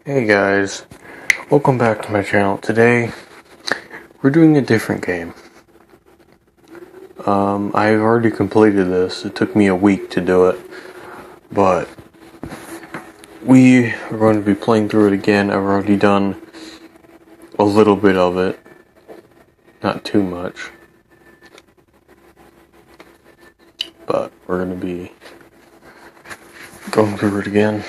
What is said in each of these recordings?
Hey guys, welcome back to my channel. Today, we're doing a different game. I've already completed this. It took me a week to do it, but we are going to be playing through it again. I've already done a little bit of it, not too much, but we're going to be going through it again.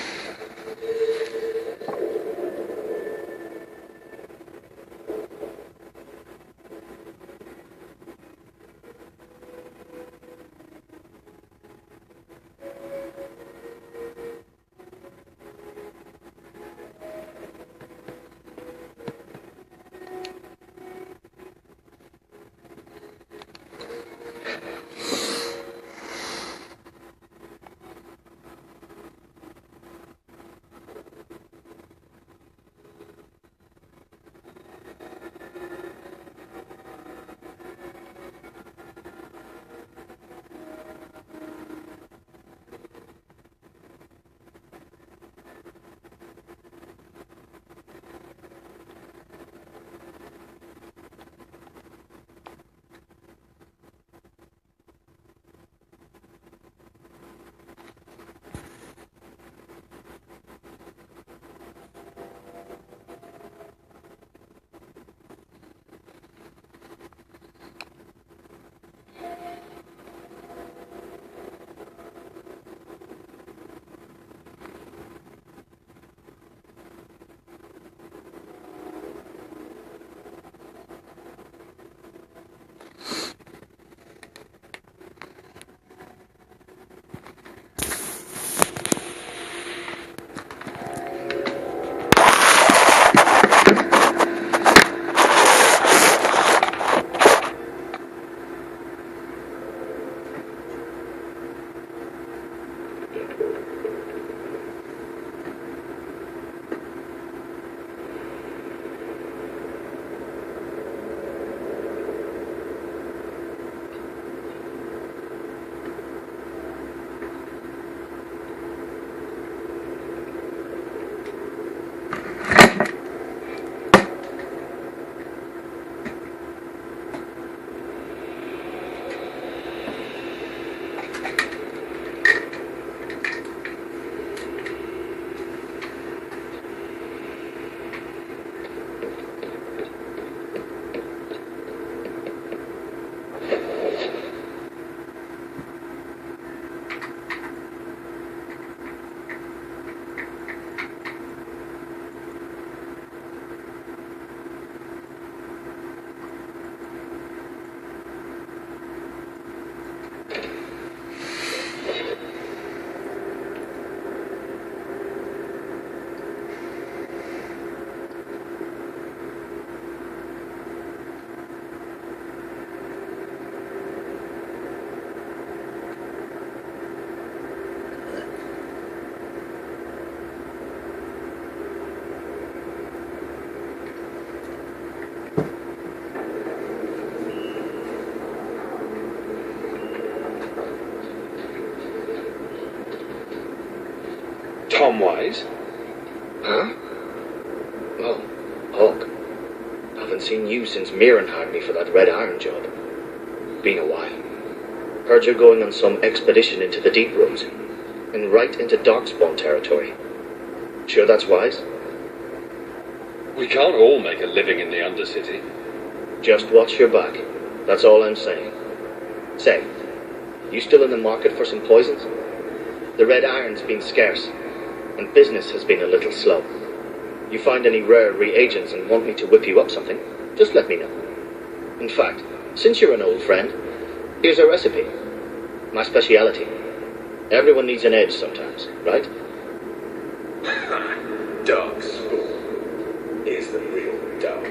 Tom Wise? Huh? Oh, Hulk. Haven't seen you since Mirren hired me for that Red Iron job. Been a while. Heard you're going on some expedition into the deep rooms. And right into Darkspawn territory. Sure that's wise? We can't all make a living in the Undercity. Just watch your back. That's all I'm saying. Say, you still in the market for some poisons? The Red Iron's been scarce, and business has been a little slow. You find any rare reagents and want me to whip you up something, just let me know. In fact, since you're an old friend, here's a recipe. My speciality. Everyone needs an edge sometimes, right? Darkspawn is the real dark.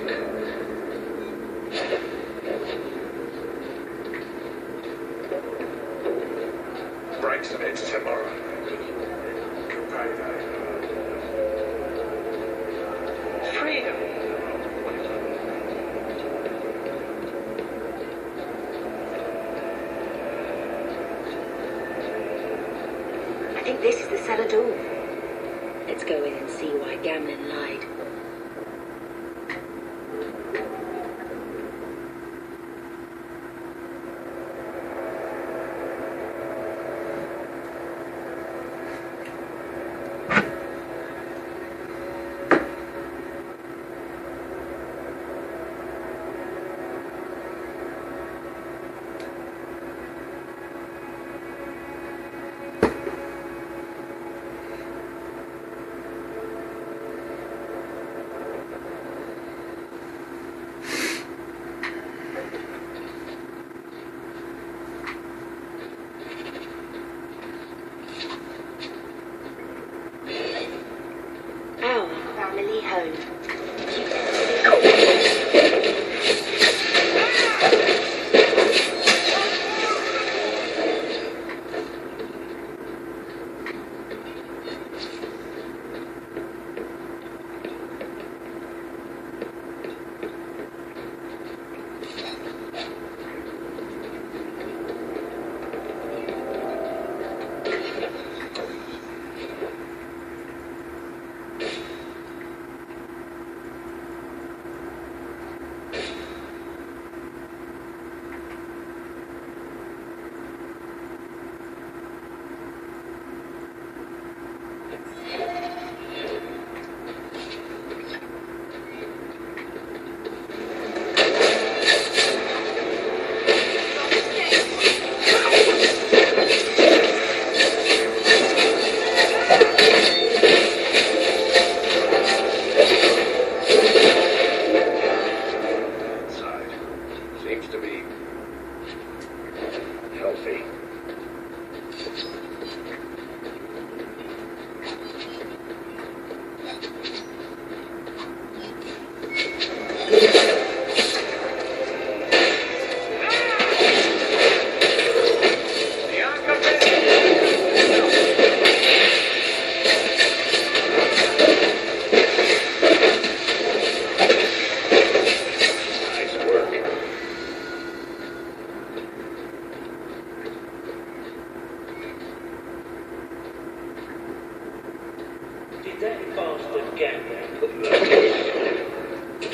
Break some heads tomorrow. Freedom. I think this is the cellar door. Let's go in and see why Gamlin lied. Family home.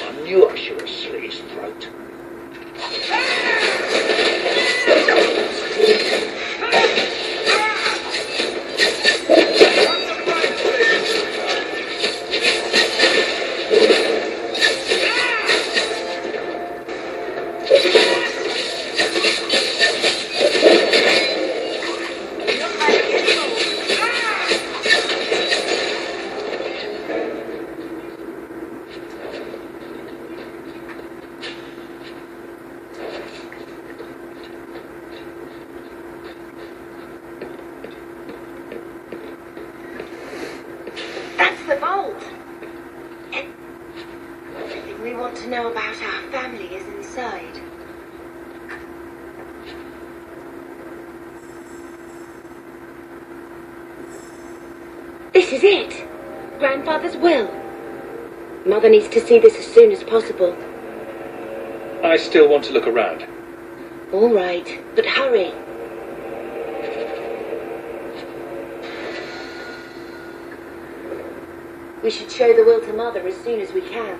I knew I should have slit his throat. The vault! Everything we want to know about our family is inside. This is it! Grandfather's will. Mother needs to see this as soon as possible. I still want to look around. All right, but hurry. We should show the will to Mother as soon as we can.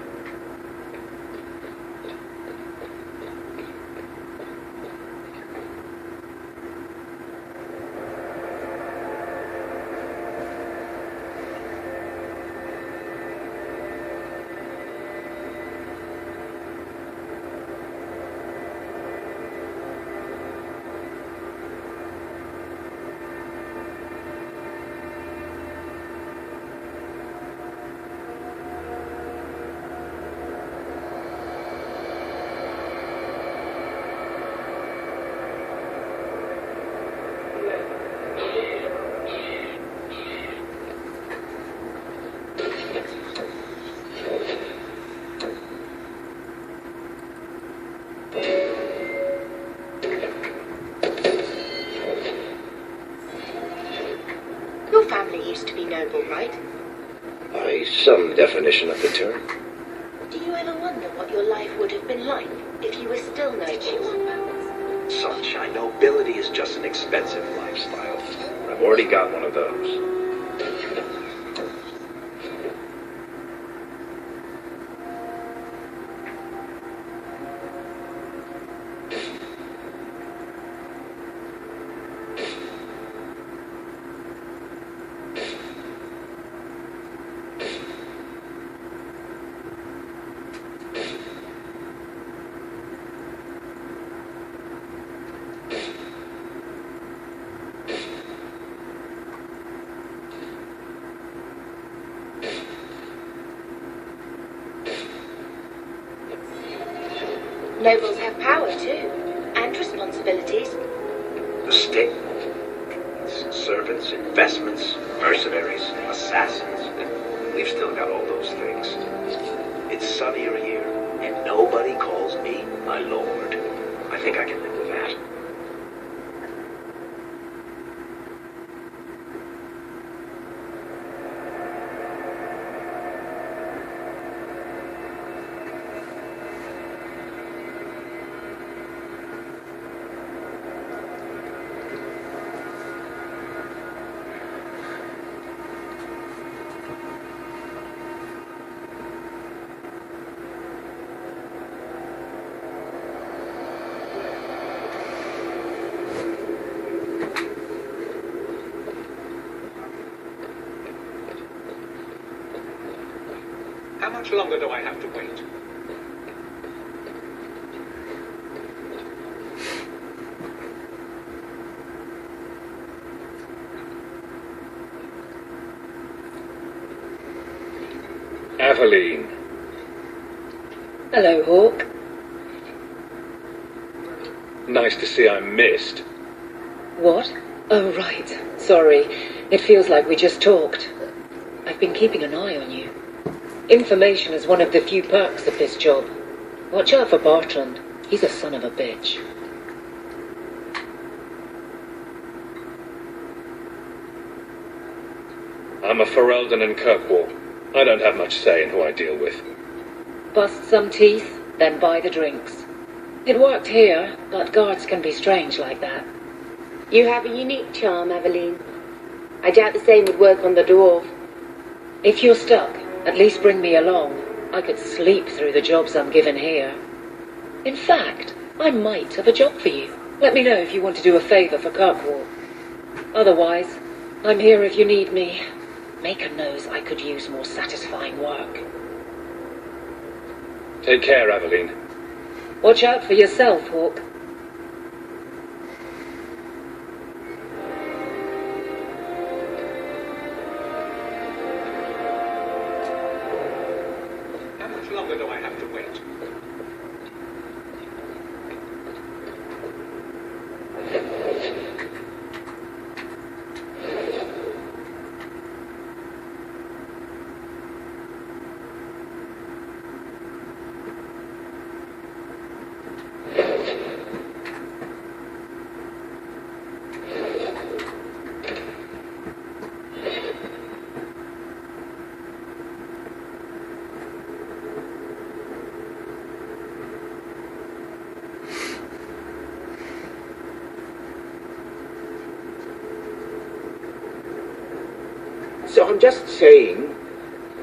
Your family used to be noble, right? By some definition of the term. Do you ever wonder what your life would have been like if you were still noble? Sunshine, nobility is just an expensive lifestyle. I've already got one of those. Nobles have power too, and responsibilities. The state. Servants, investments, mercenaries, assassins. We've still got all those things. It's sunnier here, and nobody calls me my lord. I think I can live with that. How much longer do I have to wait? Aveline. Hello, Hawk. Nice to see I'm missed. What? Oh, right. Sorry. It feels like we just talked. I've been keeping an eye on you. Information is one of the few perks of this job. Watch out for Bartrand. He's a son of a bitch. I'm a Ferelden and Kirkwall. I don't have much say in who I deal with. Bust some teeth, then buy the drinks. It worked here, but guards can be strange like that. You have a unique charm, Aveline. I doubt the same would work on the dwarf. If you're stuck, at least bring me along. I could sleep through the jobs I'm given here. In fact, I might have a job for you. Let me know if you want to do a favour for Kirkwall. Otherwise, I'm here if you need me. Maker knows I could use more satisfying work. Take care, Aveline. Watch out for yourself, Hawk. How much longer do I have to wait? So I'm just saying,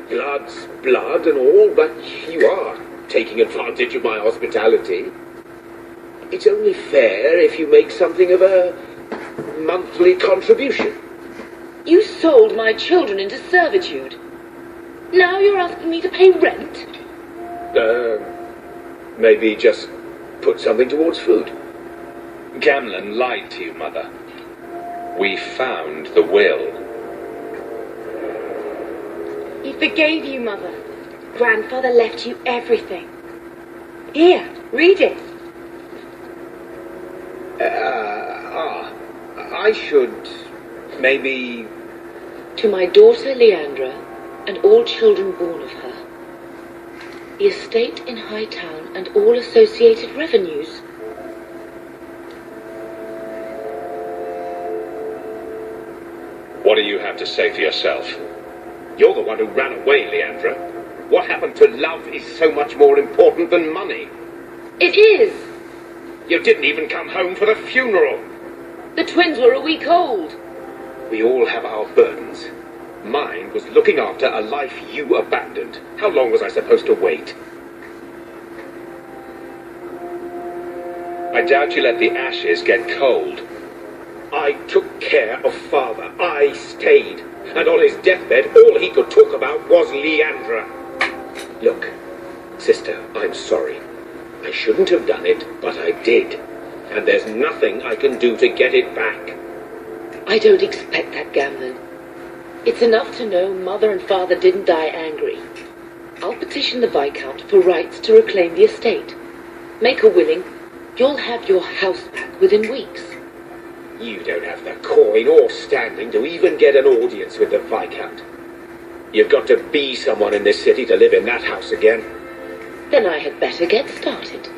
blood's blood and all, but you are taking advantage of my hospitality. It's only fair if you make something of a monthly contribution. You sold my children into servitude. Now you're asking me to pay rent? Maybe just put something towards food. Gamlen lied to you, Mother. We found the will. He forgave you, Mother. Grandfather left you everything. Here, read it. I should maybe... To my daughter Leandra, and all children born of her. The estate in Hightown and all associated revenues. What do you have to say for yourself? You're the one who ran away, Leandra. What happened to love is so much more important than money. It is. You didn't even come home for the funeral. The twins were a week old. We all have our burdens. Mine was looking after a life you abandoned. How long was I supposed to wait? I doubt you let the ashes get cold. I took care of Father. I stayed. And on his deathbed, all he could talk about was Leandra. Look, sister, I'm sorry. I shouldn't have done it, but I did. And there's nothing I can do to get it back. I don't expect that, Gamlen. It's enough to know Mother and Father didn't die angry. I'll petition the Viscount for rights to reclaim the estate. Make a willing. You'll have your house back within weeks. You don't have the coin or standing to even get an audience with the Viscount. You've got to be someone in this city to live in that house again. Then I had better get started.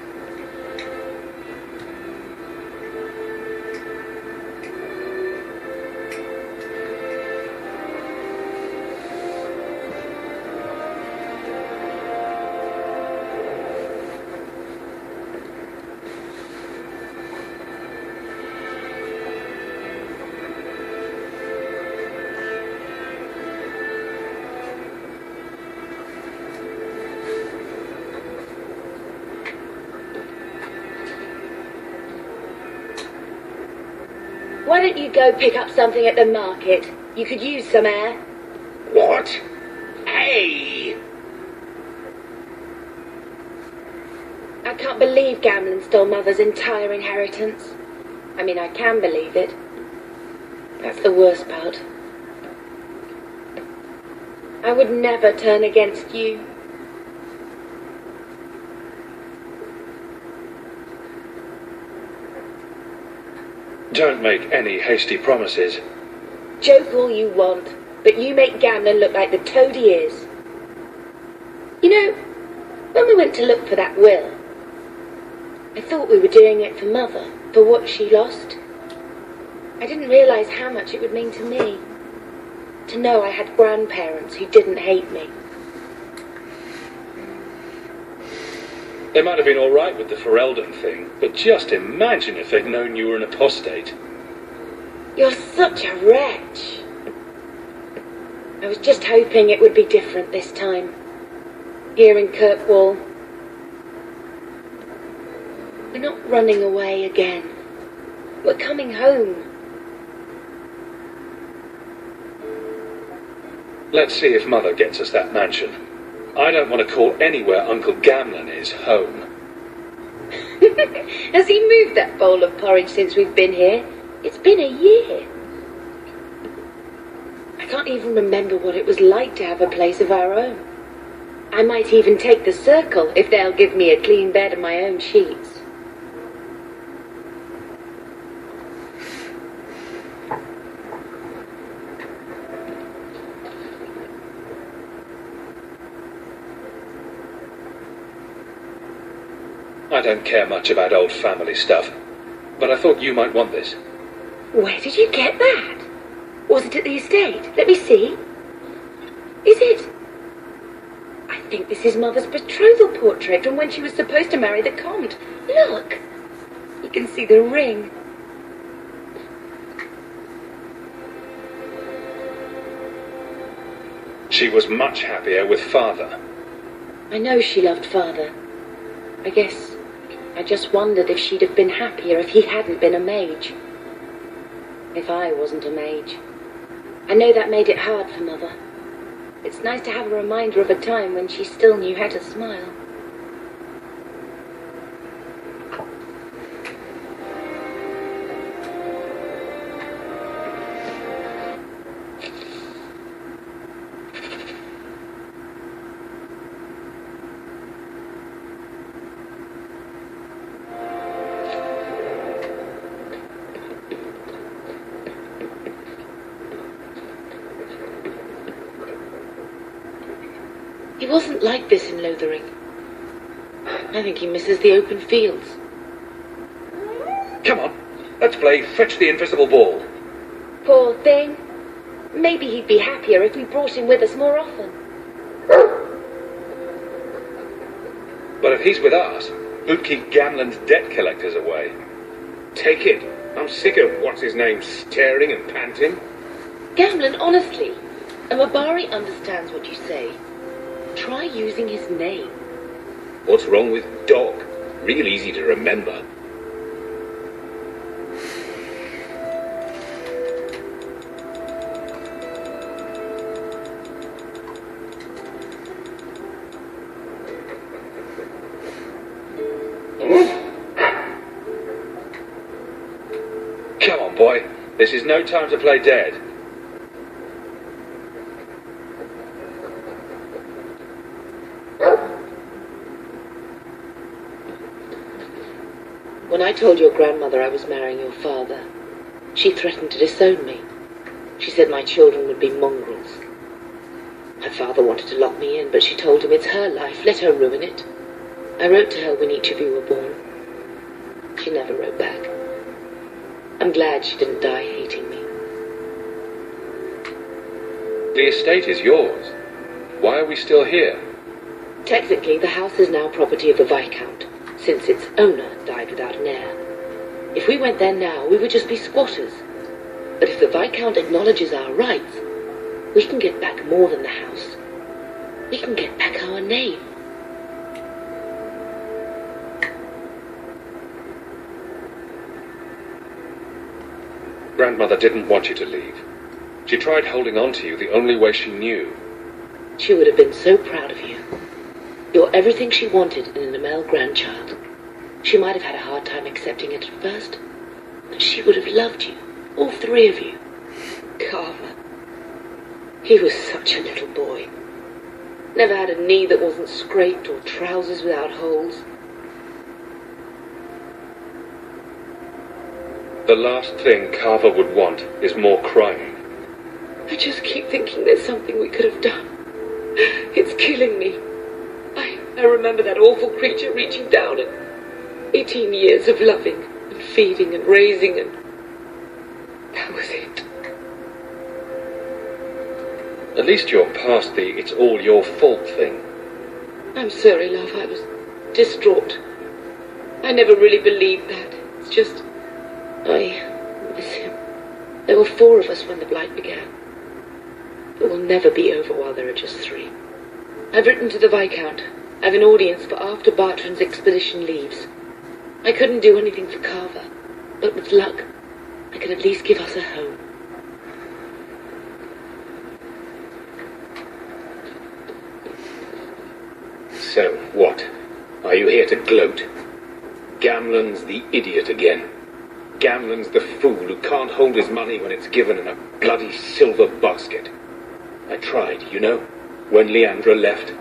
Why don't you go pick up something at the market? You could use some air. What? Hey! I can't believe Gamlen stole Mother's entire inheritance. I mean, I can believe it. That's the worst part. I would never turn against you. Don't make any hasty promises. Joke all you want, but you make Gamlen look like the toad he is. You know, when we went to look for that will, I thought we were doing it for Mother, for what she lost. I didn't realise how much it would mean to me. To know I had grandparents who didn't hate me. They might have been all right with the Ferelden thing, but just imagine if they'd known you were an apostate. You're such a wretch. I was just hoping it would be different this time. Here in Kirkwall. We're not running away again. We're coming home. Let's see if Mother gets us that mansion. I don't want to call anywhere Uncle Gamlen is home. Has he moved that bowl of porridge since we've been here? It's been a year. I can't even remember what it was like to have a place of our own. I might even take the Circle if they'll give me a clean bed and my own sheets. I don't care much about old family stuff, but I thought you might want this. Where did you get that? Was it at the estate? Let me see. Is it? I think this is Mother's betrothal portrait from when she was supposed to marry the Comte. Look! You can see the ring. She was much happier with Father. I know she loved Father. I guess I just wondered if she'd have been happier if he hadn't been a mage. If I wasn't a mage. I know that made it hard for Mother. It's nice to have a reminder of a time when she still knew how to smile. He wasn't like this in Lothering. I think he misses the open fields. Come on, let's play Fetch the Invisible Ball. Poor thing. Maybe he'd be happier if we brought him with us more often. But if he's with us, who'd keep Gamlen's debt collectors away? Take it. I'm sick of what's-his-name staring and panting. Gamlen, honestly, a Mabari understands what you say. Try using his name. What's wrong with dog? Real easy to remember. Come on, boy. This is no time to play dead. When I told your grandmother I was marrying your father, she threatened to disown me. She said my children would be mongrels. My father wanted to lock me in, but she told him it's her life, let her ruin it. I wrote to her when each of you were born. She never wrote back. I'm glad she didn't die hating me. The estate is yours. Why are we still here? Technically, the house is now property of the Viscount, since its owner died without an heir. If we went there now, we would just be squatters. But if the Viscount acknowledges our rights, we can get back more than the house. We can get back our name. Grandmother didn't want you to leave. She tried holding on to you the only way she knew. She would have been so proud of you. You're everything she wanted in an Amel grandchild. She might have had a hard time accepting it at first, but she would have loved you, all three of you. Carver. He was such a little boy. Never had a knee that wasn't scraped or trousers without holes. The last thing Carver would want is more crying. I just keep thinking there's something we could have done. It's killing me. I remember that awful creature reaching down and 18 years of loving and feeding and raising, and that was it. At least you're past the it's all your fault thing. I'm sorry, love. I was distraught. I never really believed that. It's just, I miss him. There were 4 of us when the Blight began. It will never be over while there are just 3. I've written to the Viscount. I've an audience for after Bartrand's expedition leaves. I couldn't do anything for Carver, but with luck, I could at least give us a home. So, what? Are you here to gloat? Gamlen's the idiot again. Gamlen's the fool who can't hold his money when it's given in a bloody silver basket. I tried, you know, when Leandra left,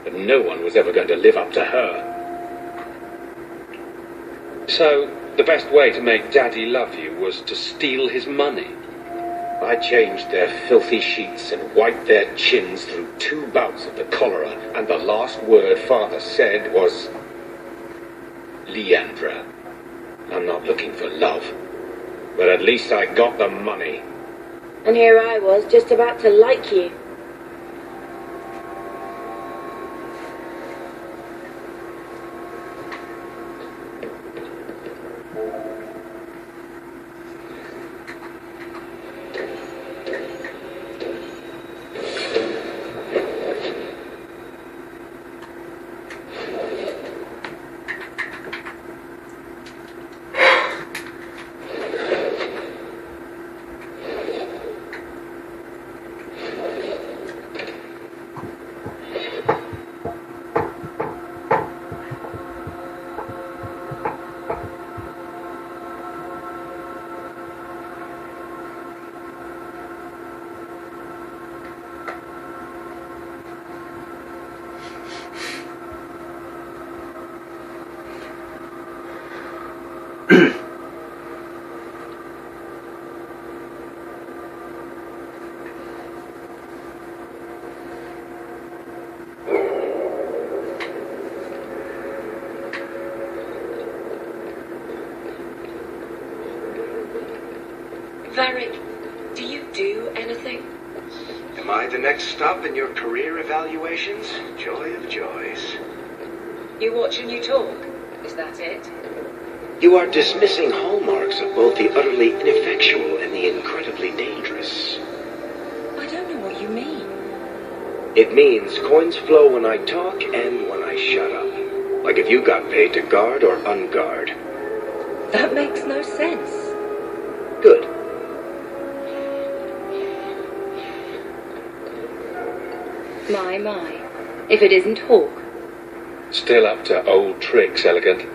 but no one was ever going to live up to her. So, the best way to make Daddy love you was to steal his money? I changed their filthy sheets and wiped their chins through 2 bouts of the cholera, and the last word Father said was, Leandra. I'm not looking for love, but at least I got the money. And here I was, just about to like you. Varric, do you do anything? Am I the next stop in your career evaluations? Joy of joys. You watch and you talk. Is that it? You are dismissing hallmarks of both the utterly ineffectual and the incredibly dangerous. I don't know what you mean. It means coins flow when I talk and when I shut up. Like if you got paid to guard or unguard. That makes no sense. Good. My. If it isn't Hawke. Still up to old tricks, Elegant.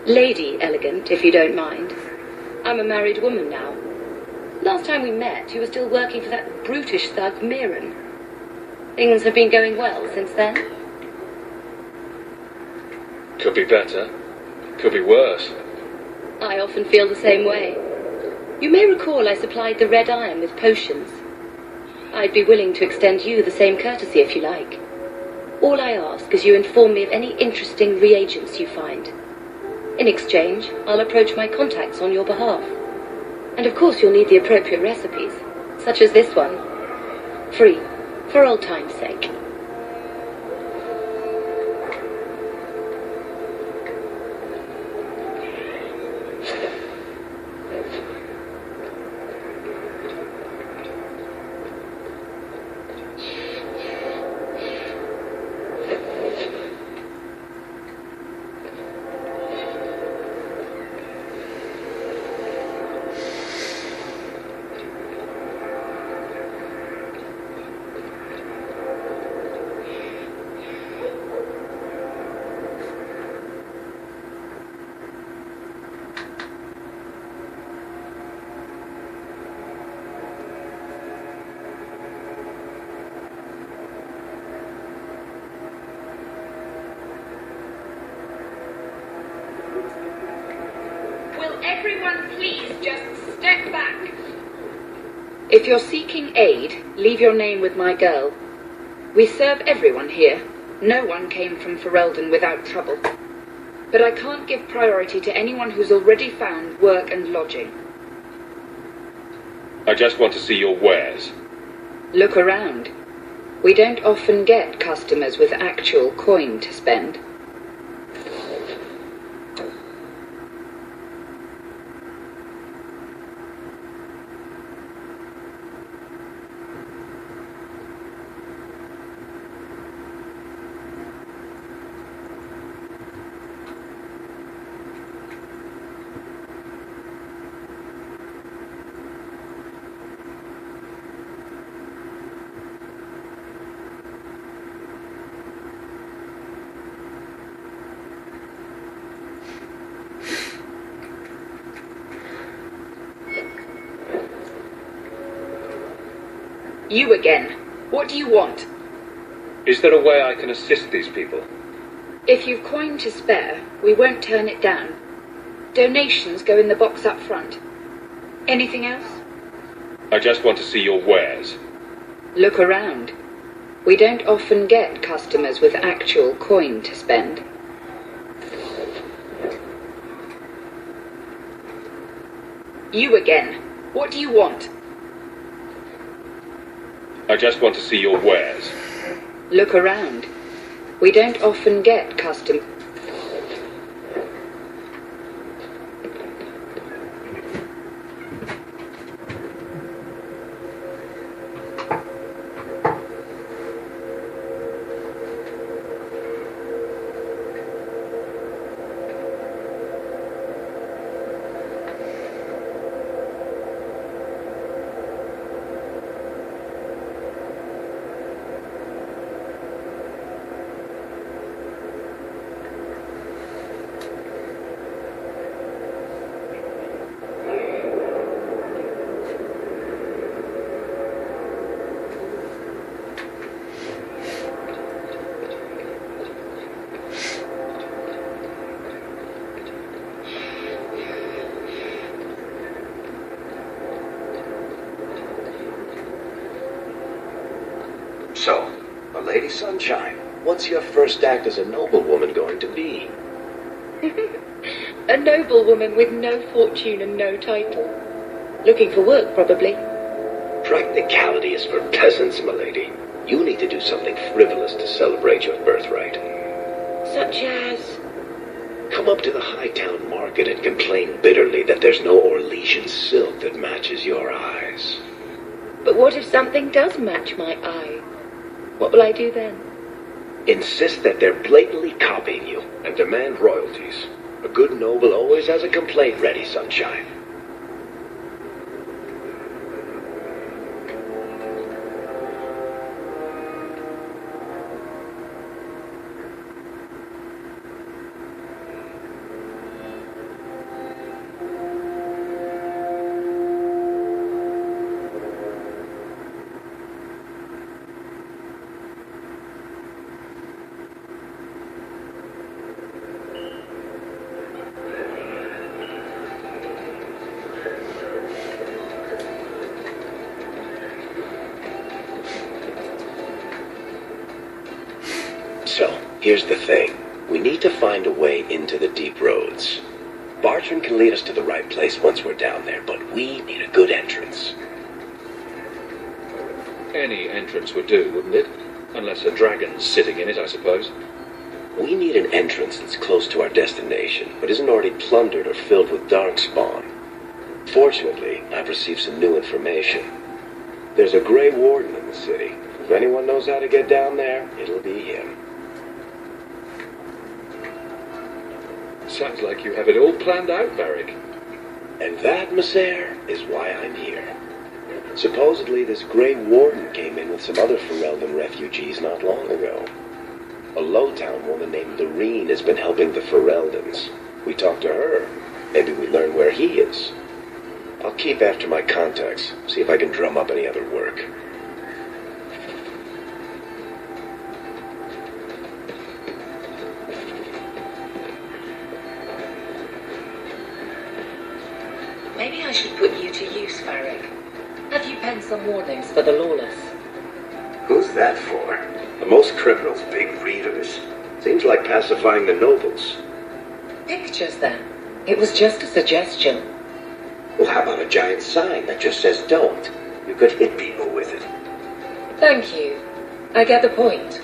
Lady Elegant, if you don't mind. I'm a married woman now. Last time we met, you were still working for that brutish thug, Mirren. Things have been going well since then? Could be better. Could be worse. I often feel the same way. You may recall I supplied the Red Iron with potions. I'd be willing to extend you the same courtesy if you like. All I ask is you inform me of any interesting reagents you find. In exchange, I'll approach my contacts on your behalf. And of course you'll need the appropriate recipes, such as this one. Free, for old time's sake. Everyone, please, just step back. If you're seeking aid, leave your name with my girl. We serve everyone here. No one came from Ferelden without trouble. But I can't give priority to anyone who's already found work and lodging. I just want to see your wares. Look around. We don't often get customers with actual coin to spend. You again. What do you want? Is there a way I can assist these people? If you've coin to spare, we won't turn it down. Donations go in the box up front. Anything else? I just want to see your wares. Look around. We don't often get customers with actual coin to spend. You again. What do you want? I just want to see your wares. Look around. We don't often get custom. So, a Lady Sunshine, what's your first act as a noblewoman going to be? A noblewoman with no fortune and no title. Looking for work, probably. Practicality is for peasants, milady. You need to do something frivolous to celebrate your birthright. Such as? Come up to the Hightown market and complain bitterly that there's no Orlesian silk that matches your eyes. But what if something does match my eye? What will I do then? Insist that they're blatantly copying you and demand royalties. A good noble always has a complaint ready, Sunshine. So, here's the thing. We need to find a way into the deep roads. Bartram can lead us to the right place once we're down there, but we need a good entrance. Any entrance would do, wouldn't it? Unless a dragon's sitting in it, I suppose. We need an entrance that's close to our destination, but isn't already plundered or filled with darkspawn. Fortunately, I've received some new information. There's a Grey Warden in the city. If anyone knows how to get down there, it'll be him. Sounds like you have it all planned out, Varric. And that, Messere, is why I'm here. Supposedly, this Grey Warden came in with some other Ferelden refugees not long ago. A Lowtown woman named Loreen has been helping the Fereldans. We talked to her. Maybe we learn where he is. I'll keep after my contacts, see if I can drum up any other work. Maybe I should put you to use, Varric. Have you penned some warnings for the lawless? Who's that for? Most criminals big readers. Seems like pacifying the nobles. Pictures, then. It was just a suggestion. Well, how about a giant sign that just says don't? You could hit people with it. Thank you. I get the point.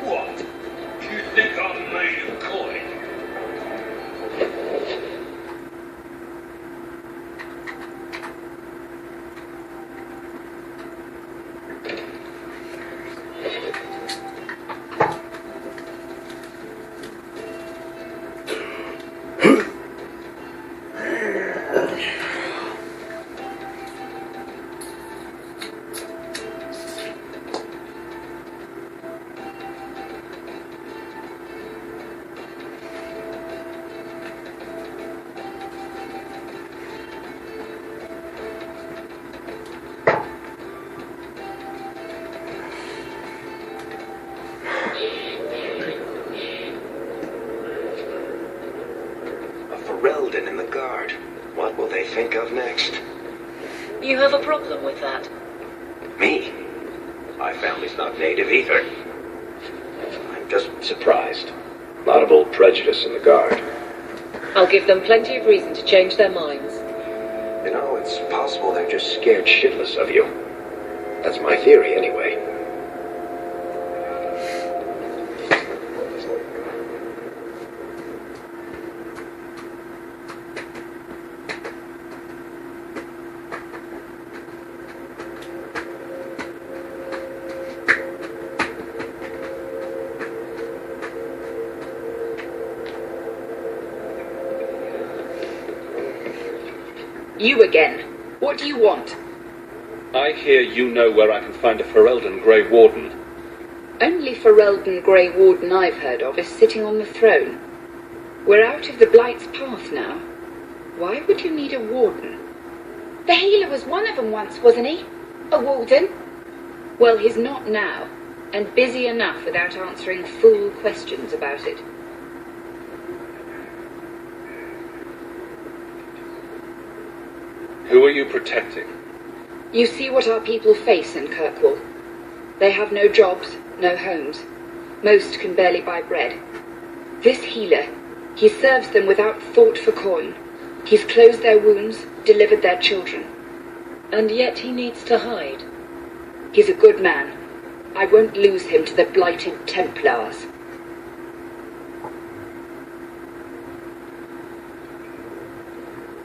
What? Do you think I'm made of coin? Ferelden in the guard. What will they think of next? You have a problem with that? Me? My family's not native either. I'm just surprised. A lot of old prejudice in the guard. I'll give them plenty of reason to change their minds. You know, it's possible they're just scared shitless of you. That's my theory, anyway. You again. What do you want? I hear you know where I can find a Ferelden Grey Warden. Only Ferelden Grey Warden I've heard of is sitting on the throne. We're out of the Blight's path now. Why would you need a warden? The healer was one of them once, wasn't he? A warden? Well, he's not now, and busy enough without answering fool questions about it. Who are you protecting? You see what our people face in Kirkwall. They have no jobs, no homes. Most can barely buy bread. This healer, he serves them without thought for coin. He's closed their wounds, delivered their children. And yet he needs to hide. He's a good man. I won't lose him to the blighted Templars.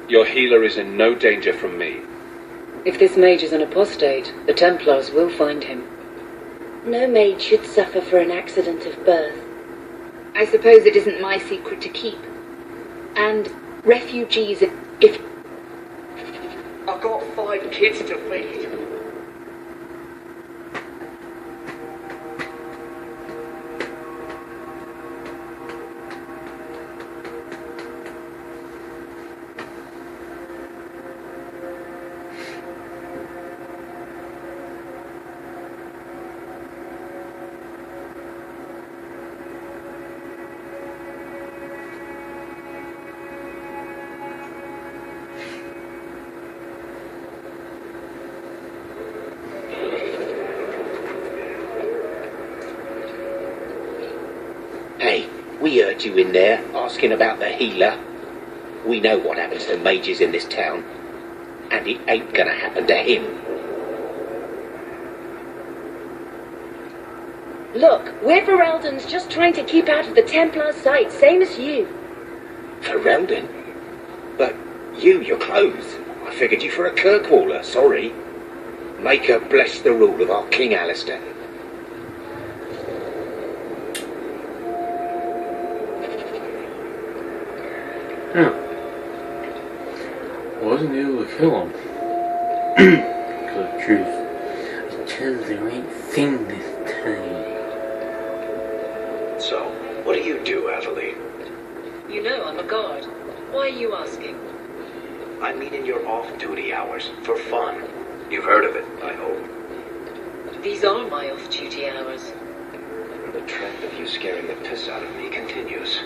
Your healer is in no danger from me. If this mage is an apostate, the Templars will find him. No maid should suffer for an accident of birth. I suppose it isn't my secret to keep. And refugees, if... I've got 5 kids to feed. We heard you in there asking about the healer. We know what happens to mages in this town, and it ain't gonna happen to him. Look, we're Ferelden's just trying to keep out of the Templar sight, same as you. Ferelden? But your clothes. I figured you for a Kirkwaller, sorry. Make her bless the rule of our King Alistair. Yeah. Wasn't able to kill him. Tell the truth. I chose the right thing this time. So, what do you do, Aveline? You know I'm a guard. Why are you asking? I mean in your off-duty hours, for fun. You've heard of it, I hope. These are my off-duty hours. The trend of you scaring the piss out of me continues.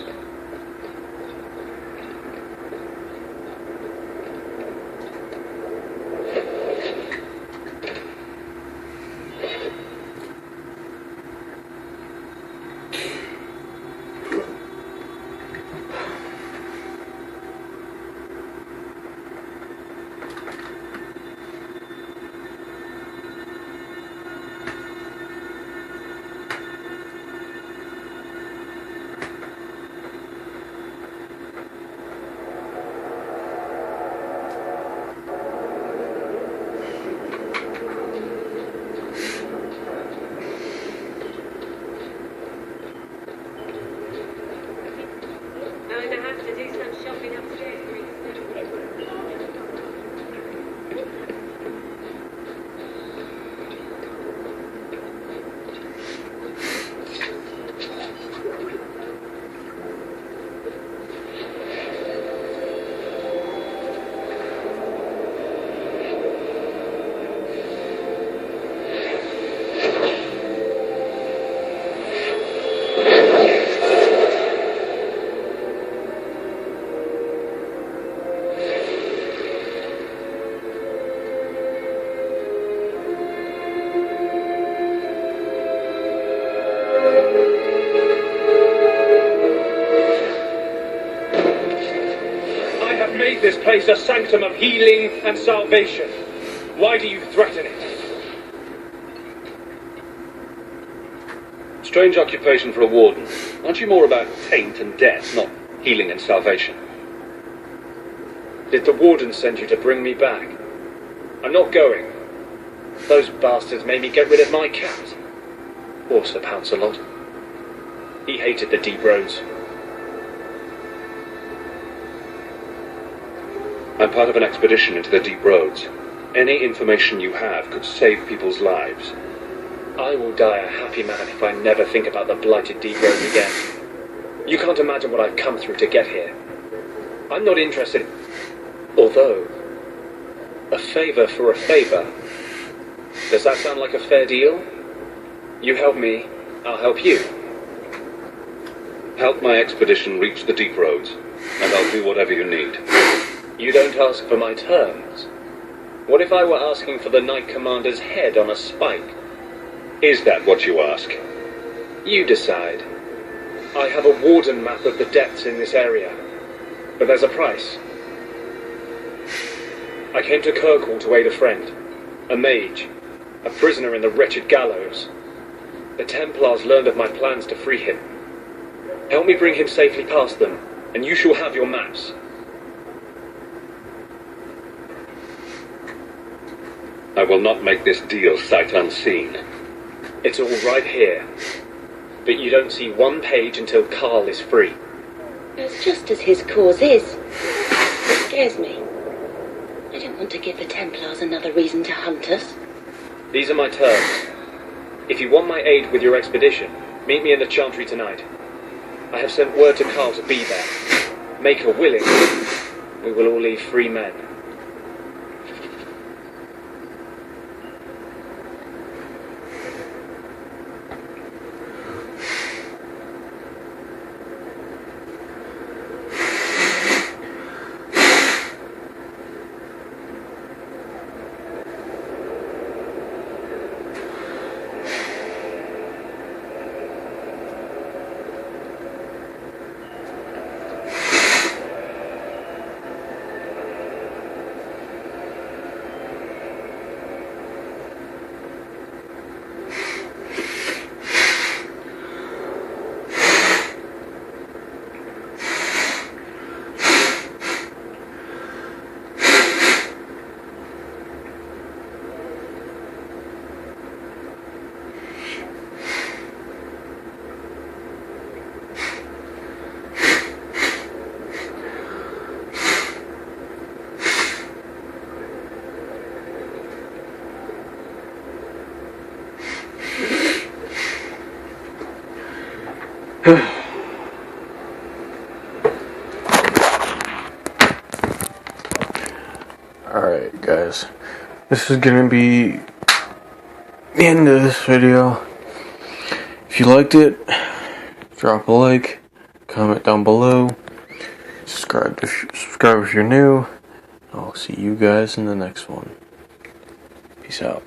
This place a sanctum of healing and salvation. Why do you threaten it? Strange occupation for a warden. Aren't you more about taint and death, not healing and salvation? Did the warden send you to bring me back? I'm not going. Those bastards made me get rid of my cat. Or Sir Pouncelot. He hated the deep roads. I'm part of an expedition into the deep roads. Any information you have could save people's lives. I will die a happy man if I never think about the blighted deep roads again. You can't imagine what I've come through to get here. I'm not interested. Although, a favour for a favour. Does that sound like a fair deal? You help me, I'll help you. Help my expedition reach the deep roads, and I'll do whatever you need. You don't ask for my terms. What if I were asking for the Knight Commander's head on a spike? Is that what you ask? You decide. I have a warden map of the depths in this area, but there's a price. I came to Kirkwall to aid a friend, a mage, a prisoner in the wretched gallows. The Templars learned of my plans to free him. Help me bring him safely past them, and you shall have your maps. I will not make this deal sight unseen. It's all right here. But you don't see one page until Carl is free. As just as his cause is. It scares me. I don't want to give the Templars another reason to hunt us. These are my terms. If you want my aid with your expedition, meet me in the Chantry tonight. I have sent word to Carl to be there. Make her willing. We will all leave free men. this is gonna be the end of this video. If you liked it, drop a like, comment down below, subscribe if you're new. I'll see you guys in the next one. Peace out.